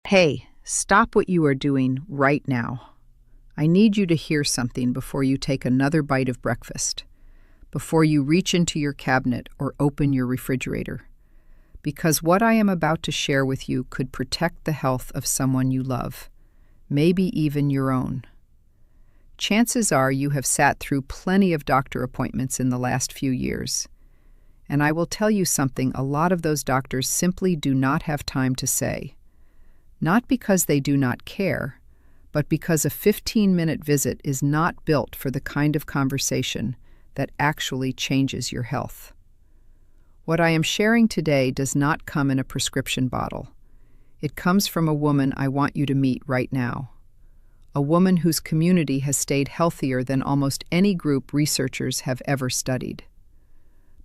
Hey, stop what you are doing right now. I need you to hear something before you take another bite of breakfast, before you reach into your cabinet or open your refrigerator. Because what I am about to share with you could protect the health of someone you love, maybe even your own. Chances are you have sat through plenty of doctor appointments in the last few years. And I will tell you something a lot of those doctors simply do not have time to say. Not because they do not care, but because a 15-minute visit is not built for the kind of conversation that actually changes your health. What I am sharing today does not come in a prescription bottle. It comes from a woman I want you to meet right now. A woman whose community has stayed healthier than almost any group researchers have ever studied.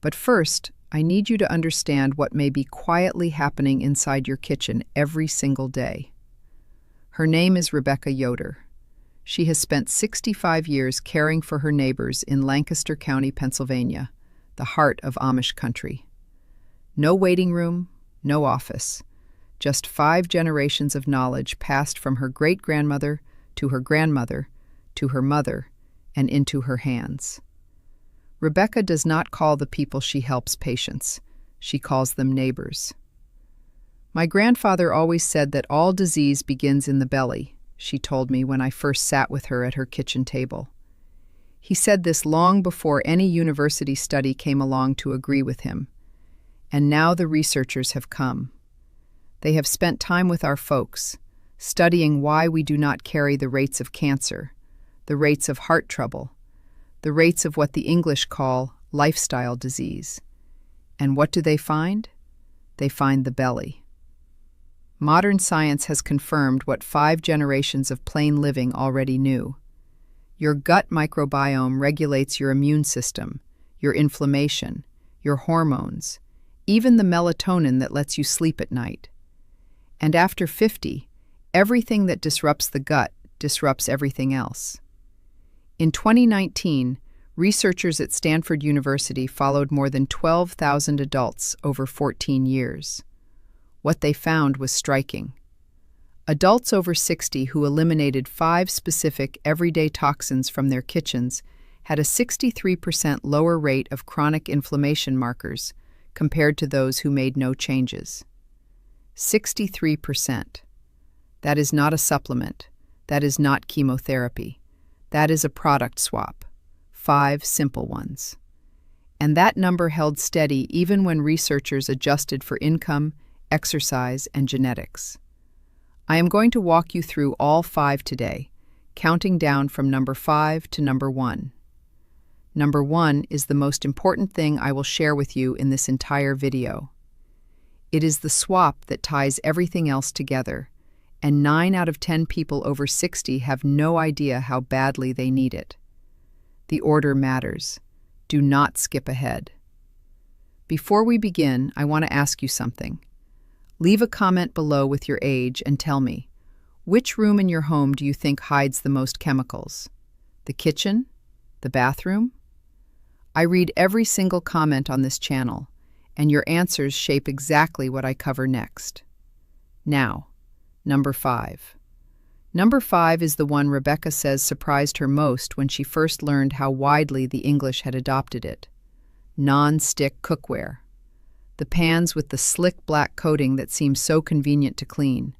But first, I need you to understand what may be quietly happening inside your kitchen every single day. Her name is Rebecca Yoder. She has spent 65 years caring for her neighbors in Lancaster County, Pennsylvania, the heart of Amish country. No waiting room, no office. Just 5 generations of knowledge passed from her great-grandmother to her grandmother, to her mother, and into her hands. Rebecca does not call the people she helps patients. She calls them neighbors. My grandfather always said that all disease begins in the belly, she told me when I first sat with her at her kitchen table. He said this long before any university study came along to agree with him. And now the researchers have come. They have spent time with our folks, studying why we do not carry the rates of cancer, the rates of heart trouble, the rates of what the English call lifestyle disease. And what do they find? They find the belly. Modern science has confirmed what 5 generations of plain living already knew. Your gut microbiome regulates your immune system, your inflammation, your hormones, even the melatonin that lets you sleep at night. And after 50, everything that disrupts the gut disrupts everything else. In 2019, researchers at Stanford University followed more than 12,000 adults over 14 years. What they found was striking. Adults over 60 who eliminated 5 specific everyday toxins from their kitchens had a 63% lower rate of chronic inflammation markers compared to those who made no changes. 63%. That is not a supplement. That is not chemotherapy. That is a product swap. 5 simple ones. And that number held steady even when researchers adjusted for income, exercise, and genetics. I am going to walk you through all 5 today, counting down from number 5 to number 1. Number 1 is the most important thing I will share with you in this entire video. It is the swap that ties everything else together, and 9 out of 10 people over 60 have no idea how badly they need it. The order matters. Do not skip ahead. Before we begin, I want to ask you something. Leave a comment below with your age and tell me, which room in your home do you think hides the most chemicals? The kitchen? The bathroom? I read every single comment on this channel, and your answers shape exactly what I cover next. Now, number 5. Number 5 is the one Rebecca says surprised her most when she first learned how widely the English had adopted it. Non-stick cookware. The pans with the slick black coating that seems so convenient to clean.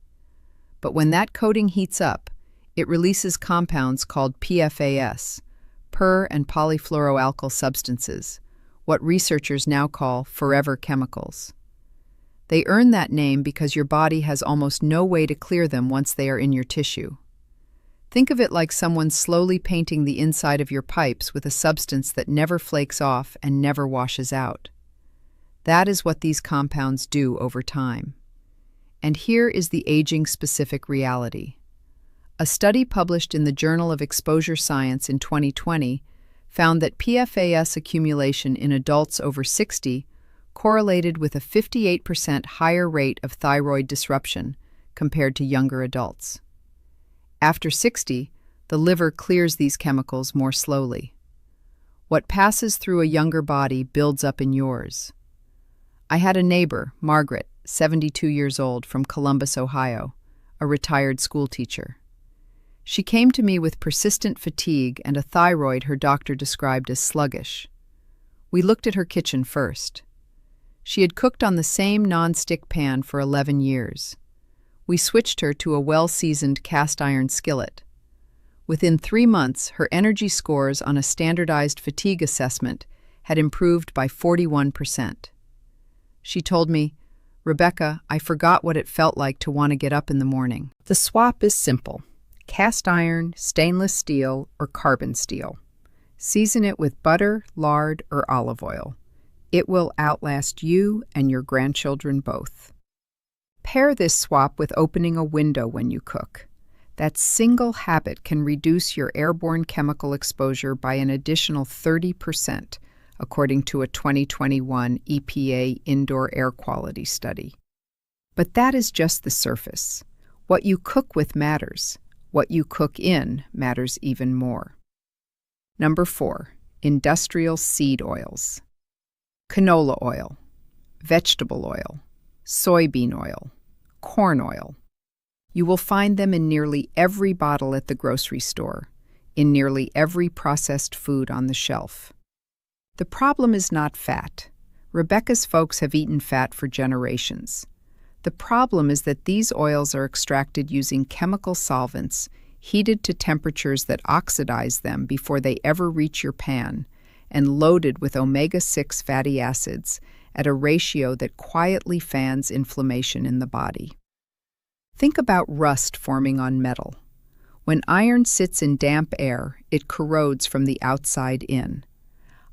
But when that coating heats up, it releases compounds called PFAS, per- and polyfluoroalkyl substances, what researchers now call forever chemicals. They earn that name because your body has almost no way to clear them once they are in your tissue. Think of it like someone slowly painting the inside of your pipes with a substance that never flakes off and never washes out. That is what these compounds do over time. And here is the aging-specific reality. A study published in the Journal of Exposure Science in 2020 found that PFAS accumulation in adults over 60 correlated with a 58% higher rate of thyroid disruption compared to younger adults. After 60, the liver clears these chemicals more slowly. What passes through a younger body builds up in yours. I had a neighbor, Margaret, 72 years old, from Columbus, Ohio, a a retired schoolteacher. She came to me with persistent fatigue and a thyroid her doctor described as sluggish. We looked at her kitchen first. She had cooked on the same non-stick pan for 11 years. We switched her to a well-seasoned cast-iron skillet. Within 3 months, her energy scores on a standardized fatigue assessment had improved by 41%. She told me, "Rebecca, I forgot what it felt like to want to get up in the morning." The swap is simple. Cast iron, stainless steel, or carbon steel. Season it with butter, lard, or olive oil. It will outlast you and your grandchildren both. Pair this swap with opening a window when you cook. That single habit can reduce your airborne chemical exposure by an additional 30%, according to a 2021 EPA indoor air quality study. But that is just the surface. What you cook with matters. What you cook in matters even more. Number 4, industrial seed oils. Canola oil, vegetable oil, soybean oil, corn oil. You will find them in nearly every bottle at the grocery store, in nearly every processed food on the shelf. The problem is not fat. Rebecca's folks have eaten fat for generations. The problem is that these oils are extracted using chemical solvents, heated to temperatures that oxidize them before they ever reach your pan, and loaded with omega-6 fatty acids at a ratio that quietly fans inflammation in the body. Think about rust forming on metal. When iron sits in damp air, it corrodes from the outside in.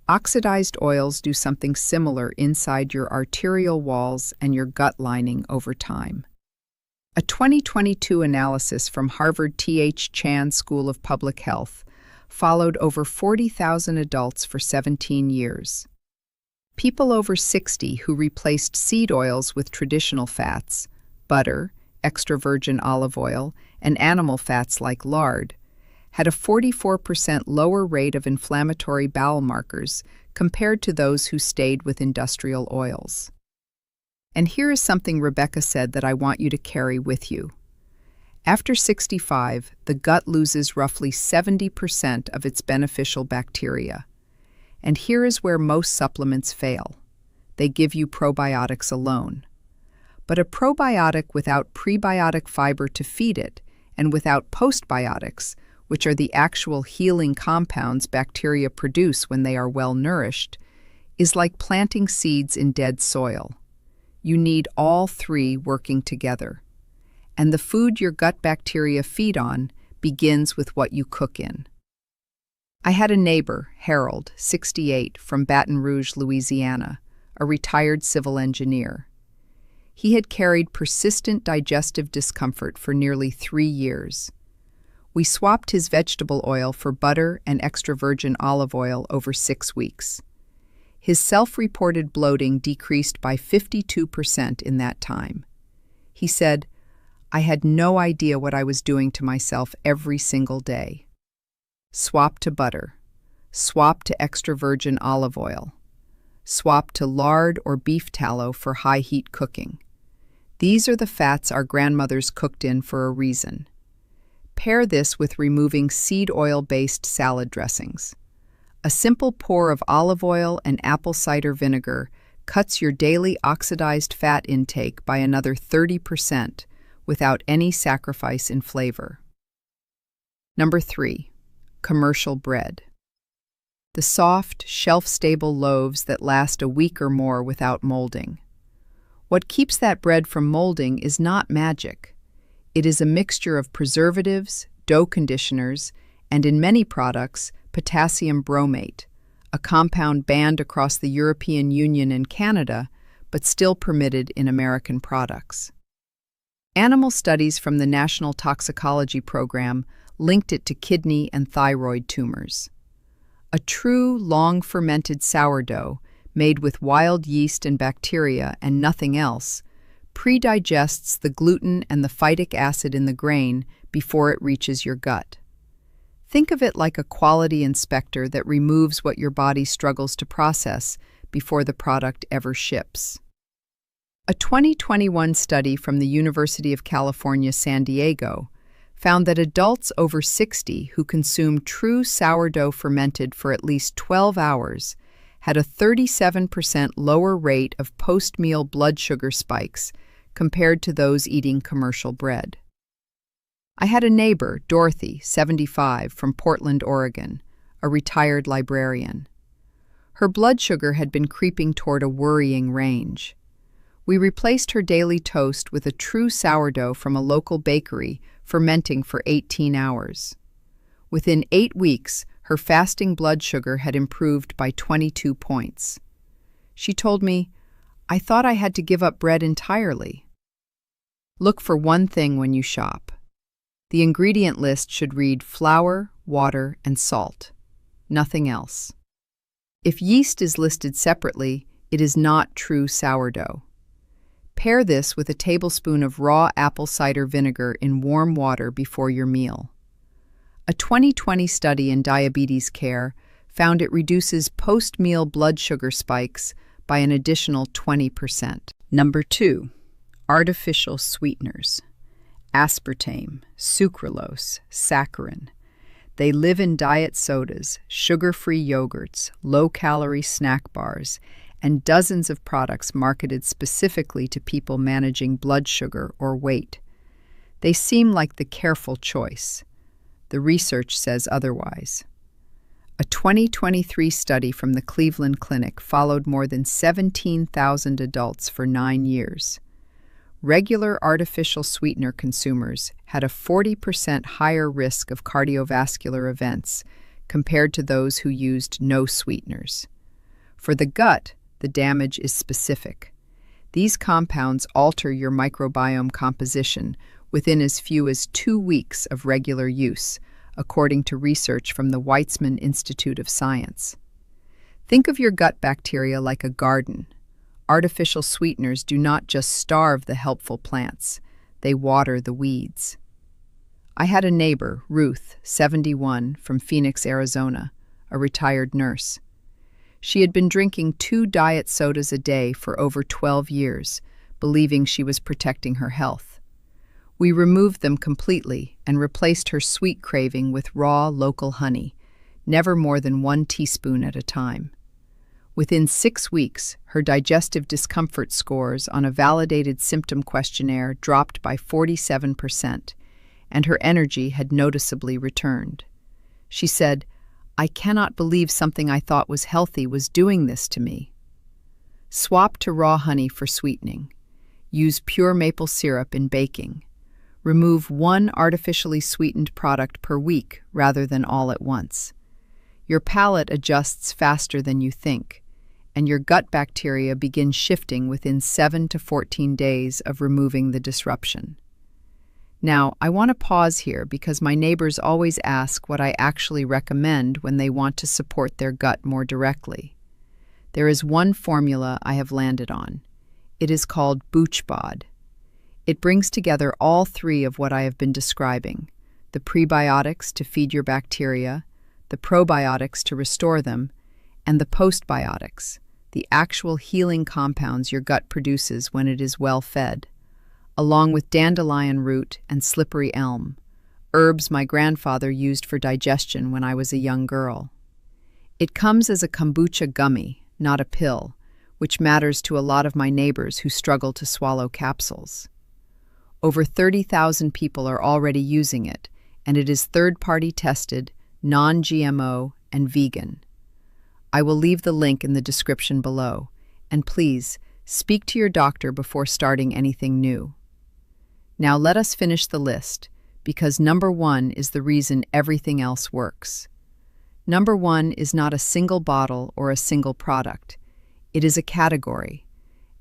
Oxidized oils do something similar inside your arterial walls and your gut lining over time. A 2022 analysis from Harvard T.H. Chan School of Public Health followed over 40,000 adults for 17 years. People over 60 who replaced seed oils with traditional fats, butter, extra virgin olive oil, and animal fats like lard, had a 44% lower rate of inflammatory bowel markers compared to those who stayed with industrial oils. And here is something Rebecca said that I want you to carry with you. After 65, the gut loses roughly 70% of its beneficial bacteria. And here is where most supplements fail. They give you probiotics alone. But a probiotic without prebiotic fiber to feed it, and without postbiotics, which are the actual healing compounds bacteria produce when they are well nourished, is like planting seeds in dead soil. You need all three working together. And the food your gut bacteria feed on begins with what you cook in. I had a neighbor, Harold, 68, from Baton Rouge, Louisiana, a retired civil engineer. He had carried persistent digestive discomfort for nearly 3 years. We swapped his vegetable oil for butter and extra virgin olive oil over 6 weeks. His self-reported bloating decreased by 52% in that time. He said, "I had no idea what I was doing to myself every single day." Swap to butter. Swap to extra virgin olive oil. Swap to lard or beef tallow for high-heat cooking. These are the fats our grandmothers cooked in for a reason. Pair this with removing seed oil-based salad dressings. A simple pour of olive oil and apple cider vinegar cuts your daily oxidized fat intake by another 30% without any sacrifice in flavor. Number 3, commercial bread. The soft, shelf-stable loaves that last a week or more without molding. What keeps that bread from molding is not magic. It is a mixture of preservatives, dough conditioners, and in many products, potassium bromate, a compound banned across the European Union and Canada, but still permitted in American products. Animal studies from the National Toxicology Program linked it to kidney and thyroid tumors. A true, long-fermented sourdough, made with wild yeast and bacteria and nothing else, predigests the gluten and the phytic acid in the grain before it reaches your gut. Think of it like a quality inspector that removes what your body struggles to process before the product ever ships. A 2021 study from the University of California, San Diego, found that adults over 60 who consumed true sourdough fermented for at least 12 hours had a 37% lower rate of post-meal blood sugar spikes compared to those eating commercial bread. I had a neighbor, Dorothy, 75, from Portland, Oregon, a retired librarian. Her blood sugar had been creeping toward a worrying range. We replaced her daily toast with a true sourdough from a local bakery fermenting for 18 hours. Within 8 weeks, her fasting blood sugar had improved by 22 points. She told me, "I thought I had to give up bread entirely." Look for one thing when you shop. The ingredient list should read flour, water, and salt. Nothing else. If yeast is listed separately, it is not true sourdough. Pair this with a tablespoon of raw apple cider vinegar in warm water before your meal. A 2020 study in diabetes care found it reduces post-meal blood sugar spikes by an additional 20%. Number 2. Artificial sweeteners. Aspartame, sucralose, saccharin. They live in diet sodas, sugar-free yogurts, low-calorie snack bars, and dozens of products marketed specifically to people managing blood sugar or weight. They seem like the careful choice. The research says otherwise. A 2023 study from the Cleveland Clinic followed more than 17,000 adults for 9 years. Regular artificial sweetener consumers had a 40% higher risk of cardiovascular events compared to those who used no sweeteners. For the gut, the damage is specific. These compounds alter your microbiome composition within as few as 2 weeks of regular use, according to research from the Weizmann Institute of Science. Think of your gut bacteria like a garden. Artificial sweeteners do not just starve the helpful plants, they water the weeds. I had a neighbor, Ruth, 71, from Phoenix, Arizona, a retired nurse. She had been drinking 2 diet sodas a day for over 12 years, believing she was protecting her health. We removed them completely and replaced her sweet craving with raw, local honey, never more than 1 teaspoon at a time. Within 6 weeks, her digestive discomfort scores on a validated symptom questionnaire dropped by 47%, and her energy had noticeably returned. She said, "I cannot believe something I thought was healthy was doing this to me." Swap to raw honey for sweetening. Use pure maple syrup in baking. Remove 1 artificially sweetened product per week rather than all at once. Your palate adjusts faster than you think, and your gut bacteria begin shifting within 7 to 14 days of removing the disruption. Now, I want to pause here because my neighbors always ask what I actually recommend when they want to support their gut more directly. There is one formula I have landed on. It is called Boochbod. It brings together all 3 of what I have been describing: the prebiotics to feed your bacteria, the probiotics to restore them, and the postbiotics, the actual healing compounds your gut produces when it is well fed, along with dandelion root and slippery elm, herbs my grandfather used for digestion when I was a young girl. It comes as a kombucha gummy, not a pill, which matters to a lot of my neighbors who struggle to swallow capsules. Over 30,000 people are already using it, and it is third-party tested, non-GMO, and vegan. I will leave the link in the description below, and please, speak to your doctor before starting anything new. Now let us finish the list, because number 1 is the reason everything else works. Number 1 is not a single bottle or a single product. It is a category.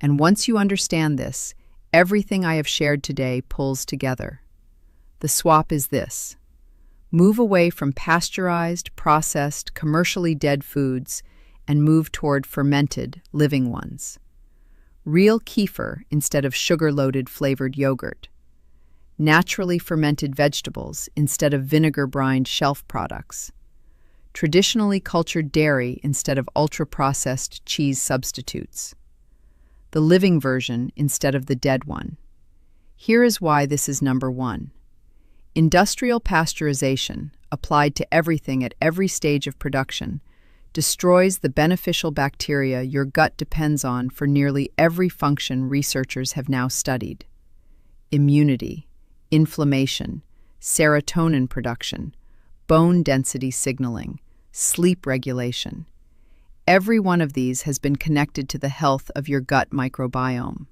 And once you understand this, everything I have shared today pulls together. The swap is this. Move away from pasteurized, processed, commercially dead foods and move toward fermented, living ones. Real kefir instead of sugar-loaded flavored yogurt. Naturally fermented vegetables instead of vinegar-brined shelf products. Traditionally cultured dairy instead of ultra-processed cheese substitutes. the living version instead of the dead one. Here is why this is number one. Industrial pasteurization, applied to everything at every stage of production, destroys the beneficial bacteria your gut depends on for nearly every function researchers have now studied: immunity, inflammation, serotonin production, bone density signaling, sleep regulation. Every one of these has been connected to the health of your gut microbiome.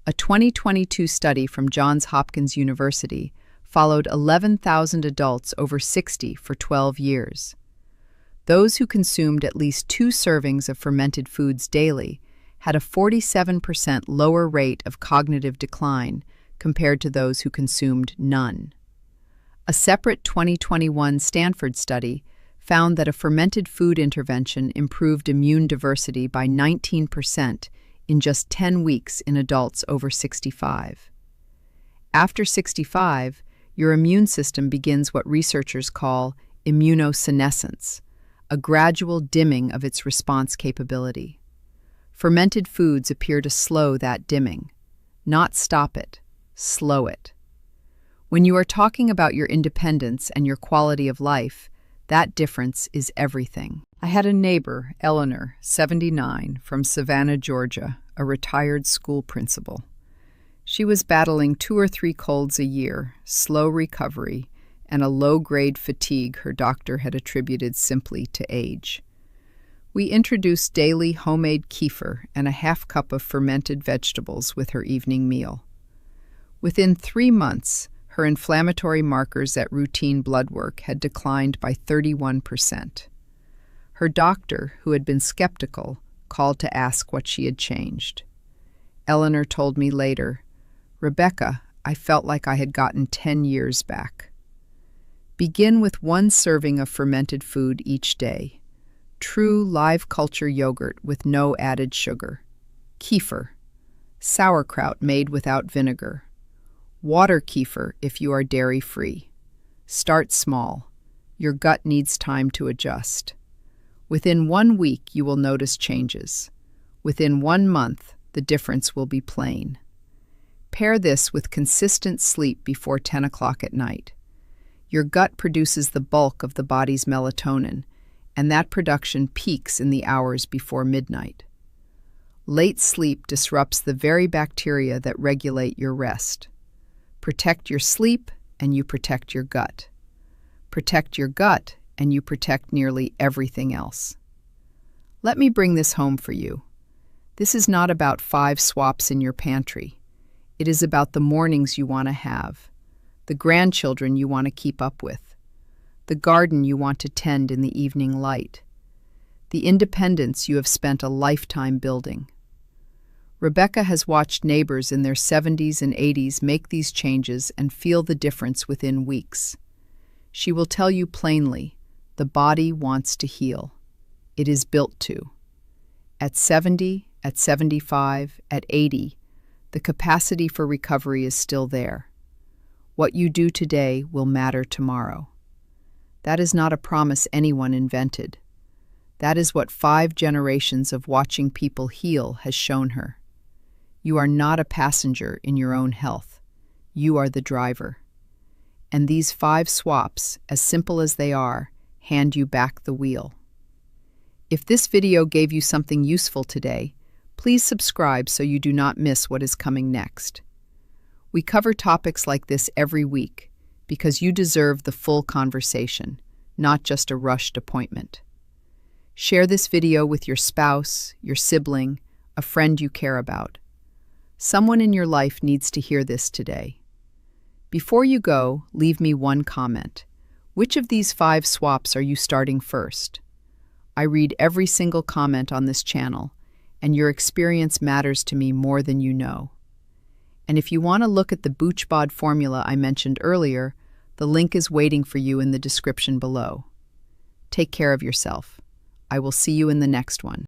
A 2022 study from Johns Hopkins University followed 11,000 adults over 60 for 12 years. Those who consumed at least 2 servings of fermented foods daily had a 47% lower rate of cognitive decline compared to those who consumed none. A separate 2021 Stanford study found that a fermented food intervention improved immune diversity by 19% in just 10 weeks in adults over 65. After 65, your immune system begins what researchers call immunosenescence, a gradual dimming of its response capability. Fermented foods appear to slow that dimming, not stop it, slow it. When you are talking about your independence and your quality of life, that difference is everything. I had a neighbor, Eleanor, 79, from Savannah, Georgia, a retired school principal. She was battling 2 or 3 colds a year, slow recovery, and a low-grade fatigue her doctor had attributed simply to age. We introduced daily homemade kefir and a half cup of fermented vegetables with her evening meal. Within 3 months, her inflammatory markers at routine blood work had declined by 31%. Her doctor, who had been skeptical, called to ask what she had changed. Eleanor told me later, "Rebecca, I felt like I had gotten 10 years back." Begin with 1 serving of fermented food each day. True live culture yogurt with no added sugar. Kefir. Sauerkraut made without vinegar. Water kefir if you are dairy-free. Start small. Your gut needs time to adjust. Within 1 week, you will notice changes. Within 1 month, the difference will be plain. Pair this with consistent sleep before 10 o'clock at night. Your gut produces the bulk of the body's melatonin, and that production peaks in the hours before midnight. Late sleep disrupts the very bacteria that regulate your rest. Protect your sleep, and you protect your gut. Protect your gut, and you protect nearly everything else. Let me bring this home for you. This is not about 5 swaps in your pantry. It is about the mornings you want to have, the grandchildren you want to keep up with, the garden you want to tend in the evening light, the independence you have spent a lifetime building. Rebecca has watched neighbors in their 70s and 80s make these changes and feel the difference within weeks. She will tell you plainly, the body wants to heal. It is built to. At 70, at 75, at 80, the capacity for recovery is still there. What you do today will matter tomorrow. That is not a promise anyone invented. That is what 5 generations of watching people heal has shown her. You are not a passenger in your own health. You are the driver. And these 5 swaps, as simple as they are, hand you back the wheel. If this video gave you something useful today, please subscribe so you do not miss what is coming next. We cover topics like this every week because you deserve the full conversation, not just a rushed appointment. Share this video with your spouse, your sibling, a friend you care about. Someone in your life needs to hear this today. Before you go, leave me one comment. Which of these 5 swaps are you starting first? I read every single comment on this channel, and your experience matters to me more than you know. And if you want to look at the Boochbod formula I mentioned earlier, the link is waiting for you in the description below. Take care of yourself. I will see you in the next one.